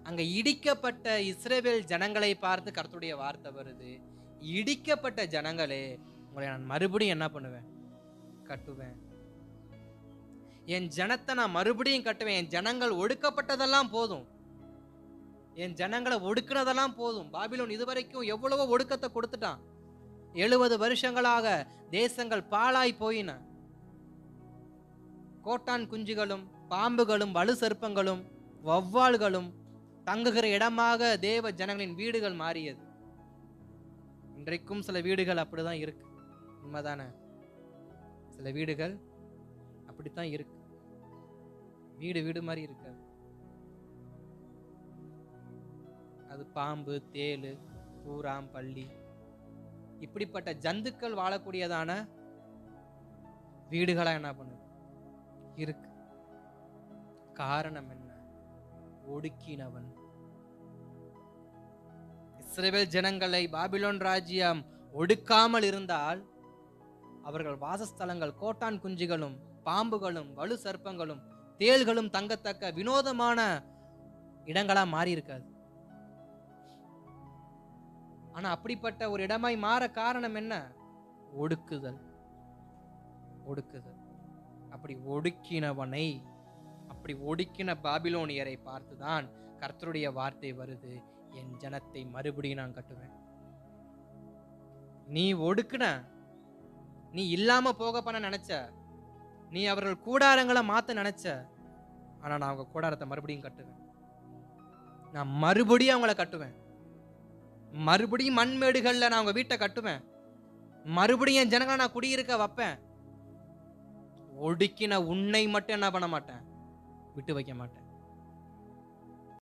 அங்க இடிக்கப்பட்ட இஸ்ரவேல் ஜனங்களை பார்த்து கர்த்தருடைய வார்த்தை வருது. இடிக்கப்பட்ட ஜனங்களே, உங்களை நான் மறுபடியும் என்ன பண்ணுவேன்? கட்டுவேன். என் ஜனத்தை நான் மறுபடியும் கட்டுவேன். என் ஜனங்கள் ஒடுக்கப்பட்டதெல்லாம் போதும். என் ஜனங்களை ஒடுக்குனதெல்லாம் போதும். பாபிலோன் இதுவரைக்கும் எவ்வளவோ ஒடுக்கத்தை கொடுத்துட்டான். 70 வருஷங்களாக தேசங்கள் பாழாய் போயின. கோட்டான் குஞ்சுகளும் பாம்புகளும் வலு சர்ப்பங்களும் வௌவால்களும் தங்குகிற இடமாக தேவ ஜனங்களின் வீடுகள் மாறியது. இன்றைக்கும் சில வீடுகள் அப்படிதான் இருக்கு. உண்மைதானே? சில வீடுகள் அப்படித்தான் இருக்கு. வீடு வீடு மாதிரி இருக்காது. அது பாம்பு, தேளு, பூராம், பள்ளி இப்படிப்பட்ட ஜந்துக்கள் வாழக்கூடியதான வீடுகளா என்ன பண்ணுது? இருக்கு. காரணம் என்ன? ஒடுக்கினவன். இஸ்ரவேல் ஜனங்களை பாபிலோன் ராஜ்யம் ஒடுக்காமல் இருந்தால் அவர்கள் வாசஸ்தலங்கள் கோட்டான் குஞ்சுகளும் பாம்புகளும் வலு சர்ப்பங்களும் தேள்களும் தங்கத்தக்க வினோதமான இடங்களா மாறி இருக்காது. ஆனா அப்படிப்பட்ட ஒரு இடமாய் மாற காரணம் என்ன? ஒடுக்குதல். ஒடுக்குதல். அப்படி ஒடுக்கினவனை, அப்படி ஒடுக்கின பாபிலோனியரை பார்த்துதான் கர்த்தருடைய வார்த்தை வருது, என் ஜனத்தை மறுபடியும் நான் கட்டுவேன். நீ ஒடுக்குன, நீ இல்லாம போக பண்ண நினைச்ச, நீ அவர்கள் கூடாரங்களை மாத்த நினைச்ச, ஆனா நான் அவங்க கூடாரத்தை மறுபடியும் கட்டுவேன். நான் மறுபடியும் அவங்கள கட்டுவேன். மறுபடியும் மண்மேடுகள்ல நான் அவங்க வீட்டை கட்டுவேன். மறுபடியும் என் ஜனங்களை நான் குடியிருக்க வைப்பேன். ஒடுக்கின உன்னை மட்டும் என்ன பண்ண மாட்டேன்? விட்டு வைக்க மாட்டேன்.